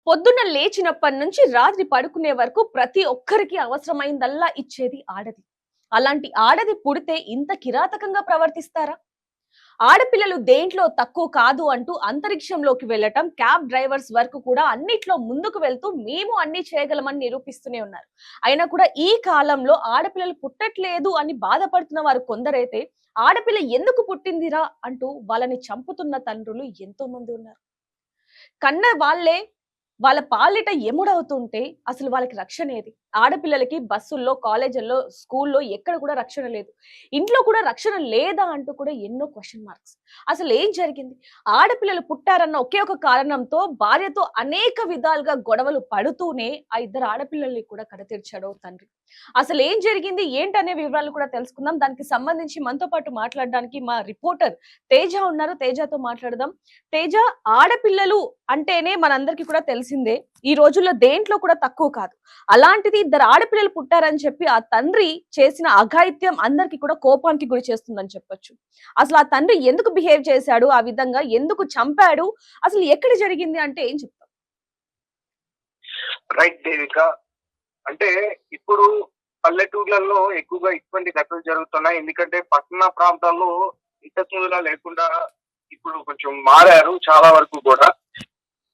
పొద్దున్న లేచినప్పటి నుంచి రాత్రి పడుకునే వరకు ప్రతి ఒక్కరికి అవసరమైందల్లా ఇచ్చేది ఆడది. అలాంటి ఆడది పుడితే ఇంత కిరాతకంగా ప్రవర్తిస్తారా? ఆడపిల్లలు దేంట్లో తక్కువ కాదు అంటూ అంతరిక్షంలోకి వెళ్ళటం, క్యాబ్ డ్రైవర్స్ వరకు కూడా అన్నిట్లో ముందుకు వెళ్తూ మేము అన్ని చేయగలమని నిరూపిస్తూనే ఉన్నారు. అయినా కూడా ఈ కాలంలో ఆడపిల్లలు పుట్టట్లేదు అని బాధపడుతున్న వారు కొందరైతే, ఆడపిల్ల ఎందుకు పుట్టిందిరా అంటూ వాళ్ళని చంపుతున్న తండ్రులు ఎంతో మంది ఉన్నారు. కన్న వాళ్ళే వాళ్ళ పాలిట ఎముడవుతుంటే అసలు వాళ్ళకి రక్షణ ఏది? ఆడపిల్లలకి బస్సుల్లో, కాలేజీల్లో, స్కూల్లో ఎక్కడ కూడా రక్షణ లేదు. ఇంట్లో కూడా రక్షణ లేదా అంటూ కూడా ఎన్నో క్వెషన్ మార్క్స్. అసలు ఏం జరిగింది? ఆడపిల్లలు పుట్టారన్న ఒకే ఒక కారణంతో భార్యతో అనేక విధాలుగా గొడవలు పడుతూనే ఆ ఇద్దరు ఆడపిల్లల్ని కూడా కడతీర్చాడు తండ్రి. అసలు ఏం జరిగింది ఏంటనే వివరాలు కూడా తెలుసుకుందాం. దానికి సంబంధించి మనతో పాటు మాట్లాడడానికి మా రిపోర్టర్ తేజ ఉన్నారు. తేజతో మాట్లాడదాం. తేజ, ఆడపిల్లలు అంటేనే మనందరికీ కూడా తెలిసిందే, ఈ రోజుల్లో దేంట్లో కూడా తక్కువ కాదు. అలాంటిది ఇద్దరు ఆడపిల్లలు పుట్టారని చెప్పి ఆ తండ్రి చేసిన అఘాయిత్యం అందరికి కూడా కోపానికి గురి చేస్తుందని చెప్పొచ్చు. అసలు ఆ తండ్రి ఎందుకు బిహేవ్ చేశాడు ఆ విధంగా, ఎందుకు చంపాడు, అసలు ఎక్కడ జరిగింది అంటే ఏం చెప్తాం? రైట్ దేవిక. అంటే ఇప్పుడు పల్లెటూర్లలో ఎక్కువగా ఇటువంటి ఘటనలు జరుగుతున్నాయి. ఎందుకంటే పట్టణ ప్రాంతాల్లో ఇంతకు ముందులా లేకుండా ఇప్పుడు కొంచెం మారారు చాలా వరకు కూడా.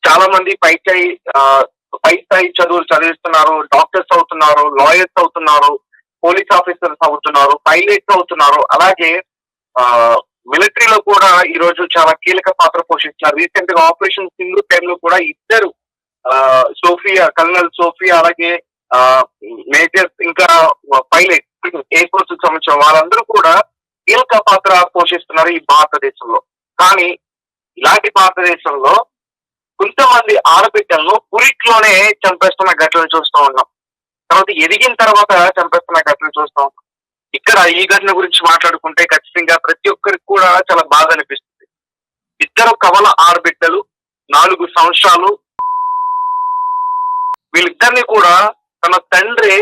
చాలా మంది పై స్థాయి చదువులు చదివిస్తున్నారు, డాక్టర్స్ అవుతున్నారు, లాయర్స్ అవుతున్నారు, పోలీస్ ఆఫీసర్స్ అవుతున్నారు, పైలట్స్ అవుతున్నారు. అలాగే మిలిటరీలో కూడా ఈ రోజు చాలా కీలక పాత్ర పోషిస్తున్నారు. రీసెంట్ గా ఆపరేషన్ సింధూర్ టైంలో కూడా ఇద్దరు సోఫియా, కల్నల్ సోఫియా, అలాగే మేజర్స్, ఇంకా పైలట్, ఎయిర్ ఫోర్స్ కి సంబంధించిన వాళ్ళందరూ కూడా కీలక పాత్ర పోషిస్తున్నారు ఈ భారతదేశంలో. కానీ ఇలాంటి భారతదేశంలో కొంతమంది ఆడబిడ్డలను పురిట్లోనే చంపేస్తున్న ఘటనలు చూస్తూ ఉన్నాం. తర్వాత ఎదిగిన తర్వాత చంపేస్తున్న ఘటనలు చూస్తూ ఉన్నాం. ఇక్కడ ఈ ఘటన గురించి మాట్లాడుకుంటే ఖచ్చితంగా ప్రతి ఒక్కరికి కూడా చాలా బాధ అనిపిస్తుంది. ఇద్దరు కవల ఆడబిడ్డలు, 4 సంవత్సరాలు, వీళ్ళిద్దరిని కూడా తన తండ్రి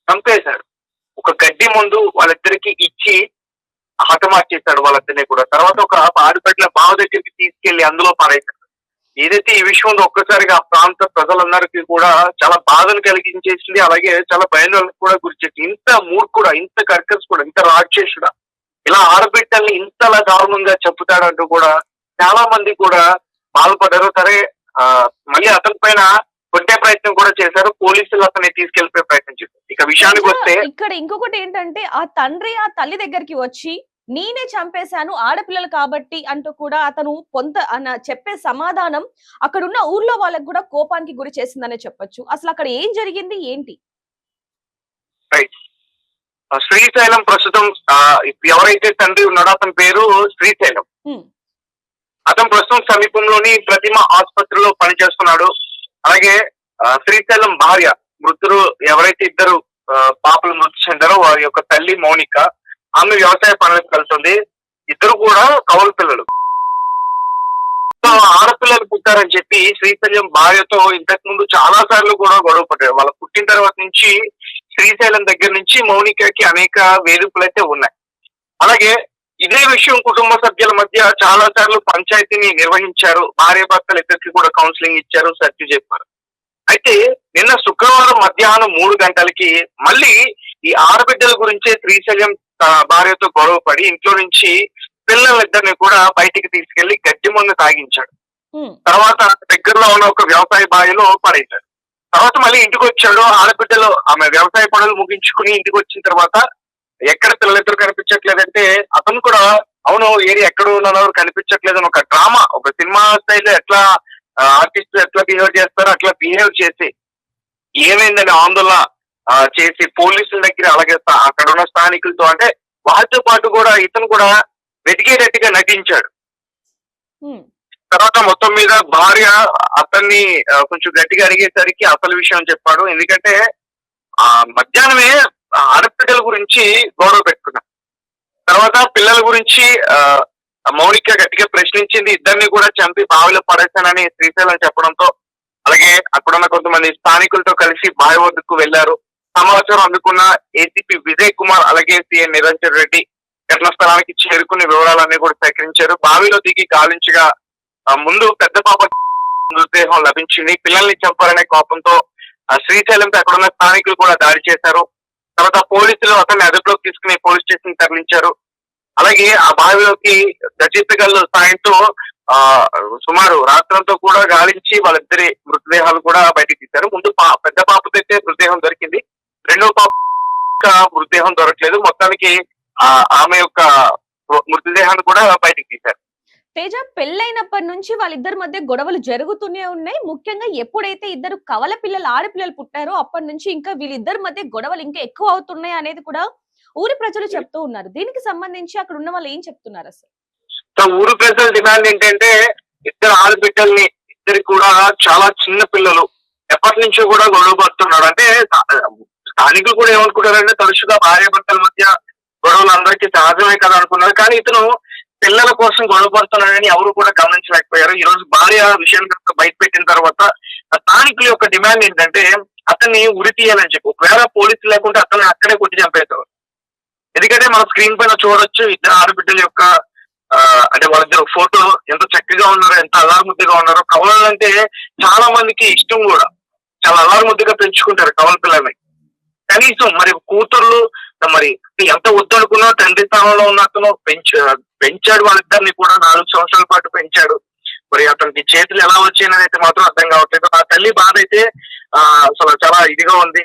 చంపేశాడు. ఒక గడ్డి ముందు వాళ్ళిద్దరికి ఇచ్చి హతమార్చేశాడు వాళ్ళిద్దరిని కూడా. తర్వాత ఒక ఆడబిడ్డల బావ దగ్గరికి తీసుకెళ్లి అందులో పారేశాడు. ఏదైతే ఈ విషయం ఉందో ఒక్కసారిగా ఆ ప్రాంత ప్రజలందరికీ కూడా చాలా బాధను కలిగించేసింది. అలాగే చాలా భయానికి కూడా గురిచేసింది. ఇంత మూర్ఖుడా, ఇంత కర్కస్ కూడా, ఇంత రాక్షసుడా, ఇలా ఆడబిడ్డల్ని ఇంతలా దారుణంగా చెప్పుతాడంటూ కూడా చాలా మంది కూడా బాధపడ్డారు. సరే, మళ్ళీ అతని పైన కొట్టే ప్రయత్నం కూడా చేశారు. పోలీసులు అతన్ని తీసుకెళ్లిపోయే ప్రయత్నం చేశారు. ఇక విషయానికి వస్తే ఇక్కడ ఇంకొకటి ఏంటంటే, ఆ తండ్రి ఆ తల్లి దగ్గరికి వచ్చి నేనే చంపేశాను ఆడపిల్లలు కాబట్టి అంటూ కూడా అతను చెప్పే సమాధానం అక్కడున్న ఊర్లో వాళ్ళకి కూడా కోపానికి గురి చేసిందనే చెప్పొచ్చు. అసలు అక్కడ ఏం జరిగింది ఏంటి? శ్రీశైలం ప్రస్తుతం ఎవరైతే తండ్రి ఉన్నాడో అతని పేరు శ్రీశైలం. అతను ప్రస్తుతం సమీపంలోని ప్రతిమ ఆసుపత్రిలో పనిచేస్తున్నాడు. అలాగే శ్రీశైలం భార్య, మృతులు ఎవరైతే ఇద్దరు పాపలు మృతి చెందారో వారి యొక్క తల్లి మౌనిక, ఆమె వ్యవసాయ పనులకు వెళ్తుంది. ఇద్దరు కూడా కౌలు పిల్లలు. ఆడపిల్లలు పుట్టారని చెప్పి శ్రీశైలం భార్యతో ఇంతకు ముందు చాలా సార్లు కూడా గొడవ పడ్డారు. వాళ్ళ పుట్టిన తర్వాత నుంచి శ్రీశైలం దగ్గర నుంచి మౌనికకి అనేక వేధింపులు అయితే ఉన్నాయి. అలాగే ఇదే విషయం కుటుంబ సభ్యుల మధ్య చాలా సార్లు పంచాయతీని నిర్వహించారు. భార్య భర్తలు ఇద్దరికి కూడా కౌన్సిలింగ్ ఇచ్చారు, సర్ది చెప్పారు. అయితే నిన్న శుక్రవారం మధ్యాహ్నం 3 గంటలకి మళ్ళీ ఈ ఆడబిడ్డల గురించే శ్రీశైలం భార్యతో గొడవ పడి ఇంట్లో నుంచి పిల్లలిద్దరిని కూడా బయటికి తీసుకెళ్లి గడ్డి మందు తాగించాడు. తర్వాత దగ్గరలో ఉన్న ఒక వ్యవసాయ బావిలో పడేశాడు. తర్వాత మళ్ళీ ఇంటికి వచ్చాడు. ఆడబిడ్డలు ఆమె వ్యవసాయ పనులు ముగించుకుని ఇంటికి వచ్చిన తర్వాత ఎక్కడ పిల్లలిద్దరు కనిపించట్లేదంటే అతను కూడా అవును ఎక్కడ ఉన్నారో కనిపించట్లేదు అని ఒక డ్రామా, ఒక సినిమా స్టైల్లో ఎట్లా ఆర్టిస్ట్ ఎట్లా బిహేవ్ చేస్తారో అట్లా బిహేవ్ చేసి ఏమైందని ఆందోళన చేసి పోలీసుల దగ్గర, అలాగే అక్కడ ఉన్న స్థానికులతో, అంటే వాటితో పాటు కూడా ఇతను కూడా వెతికేటట్టుగా నటించాడు. తర్వాత మొత్తం మీద భార్య అతన్ని కొంచెం గట్టిగా అడిగేసరికి అసలు విషయం చెప్పాడు. ఎందుకంటే మధ్యాహ్నమే ఆడపిల్లల గురించి గొడవ పెట్టుకున్నాడు. తర్వాత పిల్లల గురించి మౌనిక గట్టిగా ప్రశ్నించింది. ఇద్దరిని కూడా చంపి బావిలో పడేశానని శ్రీశైలం చెప్పడంతో, అలాగే అక్కడున్న కొంతమంది స్థానికులతో కలిసి బావి వద్దకు వెళ్లారు. సమాచారం అందుకున్న ఏసీపీ విజయ్ కుమార్, అలాగే సీఎం నిరంజన్ రెడ్డి ఘటనా స్థలానికి చేరుకుని వివరాలన్నీ కూడా సేకరించారు. బావిలో దిగి గాలించగా ముందు పెద్ద పాప మృతదేహం లభించింది. పిల్లల్ని చంపారనే కోపంతో శ్రీశైలంపై అక్కడున్న స్థానికులు కూడా దాడి చేశారు. తర్వాత పోలీసులు అతన్ని అదుపులోకి తీసుకుని పోలీస్ స్టేషన్ తరలించారు. అలాగే ఆ బావిలోకి గజేతగాళ్ళ సాయంతో ఆ సుమారు రాత్రంతో కూడా గాలించి వాళ్ళిద్దరి మృతదేహాలు కూడా బయటకు తీశారు. ముందు పెద్ద పాపతో అయితే మృతదేహం దొరికింది. రెండో పాప మృతదేహం దొరకలేదు. మొత్తానికి ఆమె యొక్క మృతదేహాన్ని కూడా బయటకు తీశారు. తేజ, పెళ్ళైనప్పటి నుంచి వాళ్ళిద్దరి మధ్య గొడవలు జరుగుతూనే ఉన్నాయి. ముఖ్యంగా ఎప్పుడైతే ఇద్దరు కవల పిల్లలు ఆడపిల్లలు పుట్టారో అప్పటి నుంచి ఇంకా వీళ్ళిద్దరి మధ్య గొడవలు ఇంకా ఎక్కువ అవుతున్నాయి అనేది కూడా ఊరి ప్రజలు చెప్తూ ఉన్నారు. దీనికి సంబంధించి అక్కడ ఉన్న వాళ్ళు ఏం చెప్తున్నారు అసలు? ఊరు ప్రజల డిమాండ్ ఏంటంటే ఇద్దరు ఆడబిడ్డల్ని, ఇద్దరికి కూడా చాలా చిన్న పిల్లలు, ఎప్పటి నుంచో కూడా గొడవ పడుతున్నాడు. అంటే స్థానికులు కూడా ఏమనుకుంటారంటే తరచుగా భార్య భర్తల మధ్య గొడవలు అందరికీ సహజమే కదా అనుకున్నారు. కానీ ఇతను పిల్లల కోసం గొడవ పడుతున్నాడని ఎవరు కూడా గమనించలేకపోయారు. ఈ రోజు భార్య విషయం బయట పెట్టిన తర్వాత స్థానికుల యొక్క డిమాండ్ ఏంటంటే అతన్ని ఉరి తీయాలని చెప్పి, ఒకవేళ పోలీసులు లేకుంటే అతన్ని అక్కడే కొట్టి చంపేశారు. ఎందుకంటే మన స్క్రీన్ పైన చూడొచ్చు ఇద్దరు ఆడబిడ్డల యొక్క అంటే వాళ్ళిద్దరు ఫోటో ఎంత చక్కగా ఉన్నారో, ఎంత అల్లారుముద్దుగా ఉన్నారో. కవలంటే చాలా మందికి ఇష్టం కూడా, చాలా అల్లారుముద్దుగా పెంచుకుంటారు కవల పిల్లల్ని. కనీసం మరి కూతుర్లు మరి ఎంత వద్దనుకున్నా తండ్రి స్థానంలో ఉన్న అతను పెంచాడు వాళ్ళిద్దరిని కూడా 4 సంవత్సరాల పాటు పెంచాడు. మరి అతనికి చేతులు ఎలా వచ్చాయని అయితే మాత్రం అర్థం కావట్లేదు. ఆ తల్లి బాధ అయితే అసలు చాలా ఇదిగా ఉంది.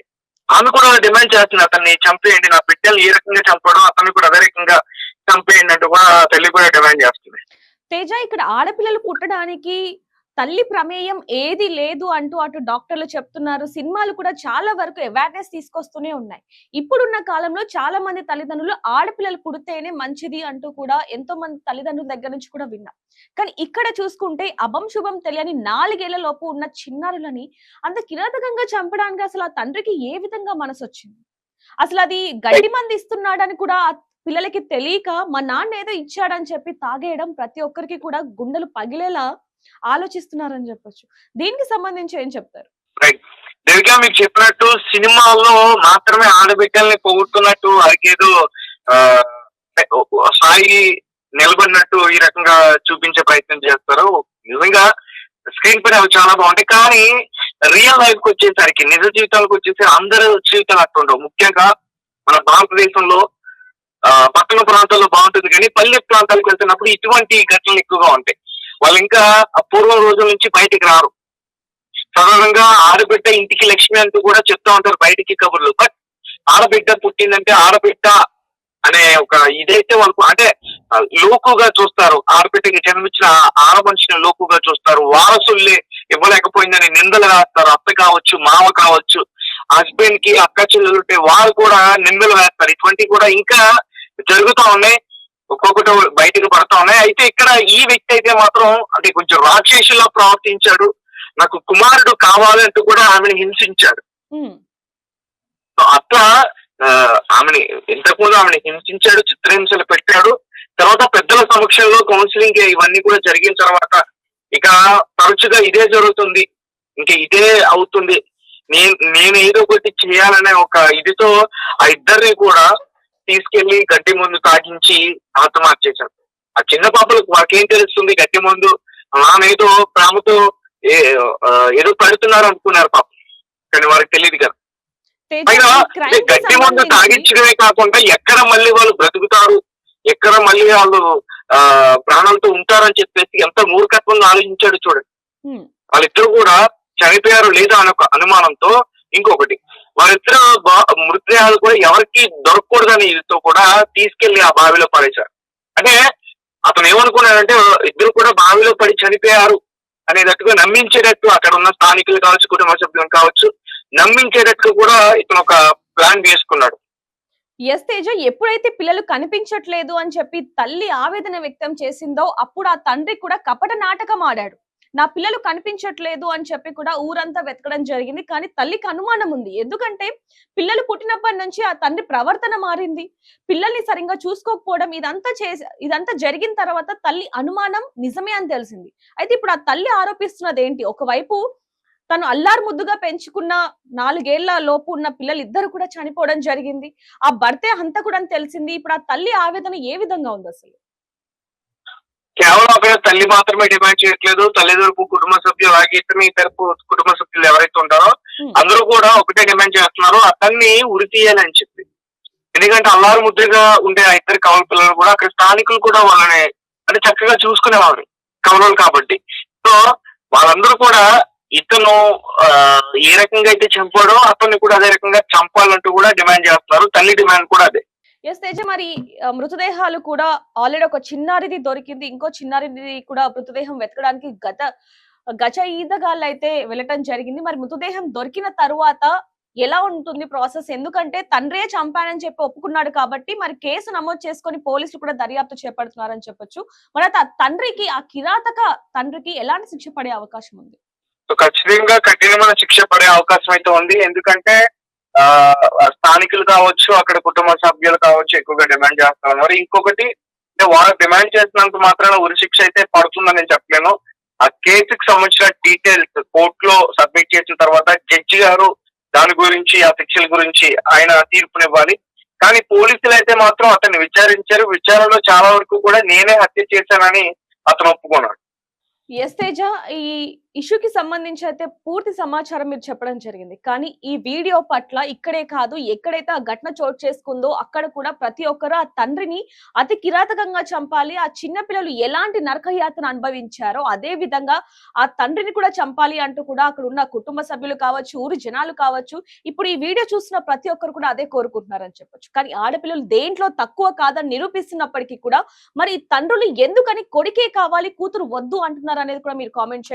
ఆమె కూడా డిమాండ్ చేస్తుంది, అతన్ని చంపేయండి, నా బిడ్డలు ఏ రకంగా చంపడం అతన్ని కూడా అదే రకంగా చంపేయండి అంటూ కూడా తల్లి కూడా డిమాండ్ చేస్తుంది. తేజ, ఇక్కడ ఆడపిల్లలు పుట్టడానికి తల్లి ప్రమేయం ఏది లేదు అంటూ అటు డాక్టర్లు చెప్తున్నారు. సినిమాలు కూడా చాలా వరకు అవేర్నెస్ తీసుకొస్తూనే ఉన్నాయి. ఇప్పుడున్న కాలంలో చాలా మంది తల్లిదండ్రులు ఆడపిల్లలు పుడితేనే మంచిది అంటూ కూడా ఎంతో మంది తల్లిదండ్రుల దగ్గర నుంచి కూడా విన్నాం. కానీ ఇక్కడ చూసుకుంటే అభం శుభం తెలియని 4 ఏళ్ల లోపు ఉన్న చిన్నారులని అంత కిరాతకంగా చంపడానికి అసలు ఆ తండ్రికి ఏ విధంగా మనసు వచ్చింది? అసలు అది గడ్డి మంది ఇస్తున్నాడని కూడా పిల్లలకి తెలియక మా నాన్న ఏదో ఇచ్చాడని చెప్పి తాగేయడం ప్రతి ఒక్కరికి కూడా గుండెలు పగిలేలా ఆలోచిస్తున్నారని చెప్పొచ్చు. దీనికి సంబంధించి ఏం చెప్తారు? దేవిక, మీకు చెప్పినట్టు సినిమాల్లో మాత్రమే ఆడబిడ్డల్ని పొగుడుతున్నట్టు వారికేదో స్థాయి నిలబడినట్టు ఈ రకంగా చూపించే ప్రయత్నం చేస్తారు. నిజంగా స్క్రీన్ పైన అవి చాలా బాగుంటాయి. కానీ రియల్ లైఫ్ కి వచ్చేసరికి, నిజ జీవితాలకు వచ్చేసరికి అందరూ జీవితాలు అట్టుండవు. ముఖ్యంగా మన భారతదేశంలో పట్టణ ప్రాంతాల్లో బాగుంటుంది, కానీ పల్లె ప్రాంతాలకు వెళ్తున్నప్పుడు ఇటువంటి ఘటనలు ఎక్కువగా ఉంటాయి. వాళ్ళు ఇంకా పూర్వం రోజుల నుంచి బయటికి రారు. సాధారణంగా ఆడబిడ్డ ఇంటికి లక్ష్మి అంటూ కూడా చెప్తా ఉంటారు బయటికి కబుర్లు. బట్ ఆడబిడ్డ పుట్టిందంటే ఆడబిడ్డ అనే ఒక ఇదైతే వాళ్ళకు అంటే లోకుగా చూస్తారు. ఆడబిడ్డకి జన్మించిన ఆడ మనిషిని లోకుగా చూస్తారు. వారసుల్ని ఇవ్వలేకపోయిందని నిందలు వేస్తారు. అత్త కావచ్చు, మామ కావచ్చు, హస్బెండ్ కి అక్క చెల్లెలుంటే వారు కూడా నిందలు వేస్తారు. ఇటువంటివి కూడా ఇంకా జరుగుతూ ఉన్నాయి, ఒక్కొక్కటి బయటకు పడతా ఉన్నాయి. అయితే ఇక్కడ ఈ వ్యక్తి అయితే మాత్రం అంటే కొంచెం రాక్షసులా ప్రవర్తించాడు. నాకు కుమారుడు కావాలంటూ కూడా ఆమెను హింసించాడు. అట్లా ఆమెని ఇంతకుముందు ఆమెను హింసించాడు, చిత్రహింసలు పెట్టాడు. తర్వాత పెద్దల సమక్షంలో కౌన్సిలింగ్ ఇవన్నీ కూడా జరిగిన తర్వాత ఇక తరచుగా ఇదే జరుగుతుంది, ఇంకా ఇదే అవుతుంది, నేను ఏదో ఒకటి చేయాలనే ఒక ఇదితో ఆ ఇద్దరిని కూడా తీసుకెళ్లి గడ్డి ముందు తాగించి ఆత్మహత్య చేశారు. ఆ చిన్న పాపలకు వాకేం తెలుస్తుంది, గడ్డి ముందు ఆమెదో ప్రేమతో ఏదో పెడుతున్నారు అనుకున్నారు పాపం, కానీ వారికి తెలియదు కదా. పైగా గడ్డి ముందు తాగించడమే కాకుండా ఎక్కడ మళ్ళీ వాళ్ళు బ్రతుకుతారు, ఎక్కడ మళ్ళీ వాళ్ళు ప్రాణాలతో ఉంటారని చెప్పేసి ఎంత మూర్ఖత్వంగా ఆలోచించాడు చూడండి. వాళ్ళిద్దరు కూడా చనిపోయారు లేదా అనే ఒక అనుమానంతో, ఇంకొకటి వారిద్దరు మృతదేహాలు కూడా ఎవరికి దొరకకూడదని ఇదితో కూడా తీసుకెళ్లి ఆ బావిలో పడేశారు. అంటే అతను ఏమనుకున్నాడంటే ఇద్దరు కూడా బావిలో పడి చనిపోయారు అనేటట్టుగా నమ్మించేటట్టు అక్కడ ఉన్న స్థానికులు కావచ్చు, కుటుంబ సభ్యులు కావచ్చు, నమ్మించేటట్టు కూడా ఇతను ఒక ప్లాన్ వేసుకున్నాడు. ఎస్ తేజ, ఎప్పుడైతే పిల్లలు కనిపించట్లేదు అని చెప్పి తల్లి ఆవేదన వ్యక్తం చేసిందో అప్పుడు ఆ తండ్రి కూడా కపట నాటకం ఆడాడు. నా పిల్లలు కనిపించట్లేదు అని చెప్పి కూడా ఊరంతా వెతకడం జరిగింది. కానీ తల్లికి అనుమానం ఉంది. ఎందుకంటే పిల్లలు పుట్టినప్పటి నుంచి ఆ తండ్రి ప్రవర్తన మారింది, పిల్లల్ని సరిగ్గా చూసుకోకపోవడం, ఇదంతా జరిగిన తర్వాత తల్లి అనుమానం నిజమే అని తెలిసింది. అయితే ఇప్పుడు ఆ తల్లి ఆరోపిస్తున్నది ఏంటి? ఒకవైపు తను అల్లారు ముద్దుగా పెంచుకున్న 4 ఏళ్ల లోపు ఉన్న పిల్లలు ఇద్దరు కూడా చనిపోవడం జరిగింది. ఆ భర్తే హంతకుడు అని తెలిసింది. ఇప్పుడు ఆ తల్లి ఆవేదన ఏ విధంగా ఉంది అసలు? కేవలం అక్కడ తల్లి మాత్రమే డిమాండ్ చేయట్లేదు. తల్లి తరపు కుటుంబ సభ్యులు అలాగే ఇతని తరపు కుటుంబ సభ్యులు ఎవరైతే ఉంటారో ఉమ్, అందరూ కూడా ఒకటే డిమాండ్ చేస్తున్నారు, అతన్ని ఉరి తీయాలని చెప్పి. ఎందుకంటే అల్లారు ముద్రగా ఉండే ఆ ఇద్దరు కవల పిల్లలు కూడా అక్కడ స్థానికులు కూడా వాళ్ళని అంటే చక్కగా చూసుకునేవారు కవలలు కాబట్టి. సో వాళ్ళందరూ కూడా ఇతను ఆ, ఏ రకంగా అయితే చంపాడో అతన్ని కూడా అదే రకంగా చంపాలంటూ కూడా డిమాండ్ చేస్తున్నారు. తల్లి డిమాండ్ కూడా అదే. ఎస్ తేజ, మరి మృతదేహాలు కూడా ఆల్రెడీ ఒక చిన్నారిది దొరికింది, ఇంకో చిన్నారిది కూడా మృతదేహం వెతకడానికి గజ ఈదగాళ్ళు అయితే వెళ్ళటం జరిగింది. మరి మృతదేహం దొరికిన తరువాత ఎలా ఉంటుంది ప్రాసెస్? ఎందుకంటే తండ్రే చంపానని చెప్పి ఒప్పుకున్నాడు కాబట్టి మరి కేసు నమోదు చేసుకొని పోలీసులు కూడా దర్యాప్తు చేపడుతున్నారని చెప్పొచ్చు. మరి ఆ తండ్రికి, ఆ కిరాతక తండ్రికి ఎలాంటి శిక్ష పడే అవకాశం ఉంది? సో ఖచ్చితంగా కఠినమైన శిక్ష పడే అవకాశం అయితే ఉంది. ఎందుకంటే ఆ స్థానికులు కావచ్చు, అక్కడ కుటుంబ సభ్యులు కావచ్చు ఎక్కువగా డిమాండ్ చేస్తా ఉన్నారు. ఇంకొకటి అంటే వాళ్ళు డిమాండ్ చేసినంత మాత్రాన ఉరి శిక్ష అయితే పడుతుందని నేను చెప్పలేను. ఆ కేసుకి సంబంధించిన డీటెయిల్స్ కోర్టులో సబ్మిట్ చేసిన తర్వాత జడ్జి గారు దాని గురించి ఆ శిక్షల గురించి ఆయన తీర్పునివ్వాలి. కానీ పోలీసులు అయితే మాత్రం అతన్ని విచారించారు. విచారణలో చాలా వరకు కూడా నేనే హత్య చేశానని అతను ఒప్పుకున్నాడు. ఎస్ తేజ, ఈ ఇష్యూకి సంబంధించి అయితే పూర్తి సమాచారం మీరు చెప్పడం జరిగింది. కానీ ఈ వీడియో పట్ల ఇక్కడే కాదు, ఎక్కడైతే ఆ ఘటన చోటు చేసుకుందో అక్కడ కూడా ప్రతి ఒక్కరు ఆ తండ్రిని అతి కిరాతకంగా చంపాలి, ఆ చిన్న పిల్లలు ఎలాంటి నరకయాతన అనుభవించారో అదే విధంగా ఆ తండ్రిని కూడా చంపాలి అంటూ కూడా అక్కడ ఉన్న కుటుంబ సభ్యులు కావచ్చు, ఊరి జనాలు కావచ్చు, ఇప్పుడు ఈ వీడియో చూసిన ప్రతి ఒక్కరు కూడా అదే కోరుకుంటున్నారని చెప్పొచ్చు. కానీ ఆడపిల్లలు దేంట్లో తక్కువ కాదని నిరూపిస్తున్నప్పటికీ కూడా మరి ఈ తండ్రులు ఎందుకని కొడుకే కావాలి కూతురు వద్దు అంటున్నారు అనేది కూడా మీరు కామెంట్ చేయండి.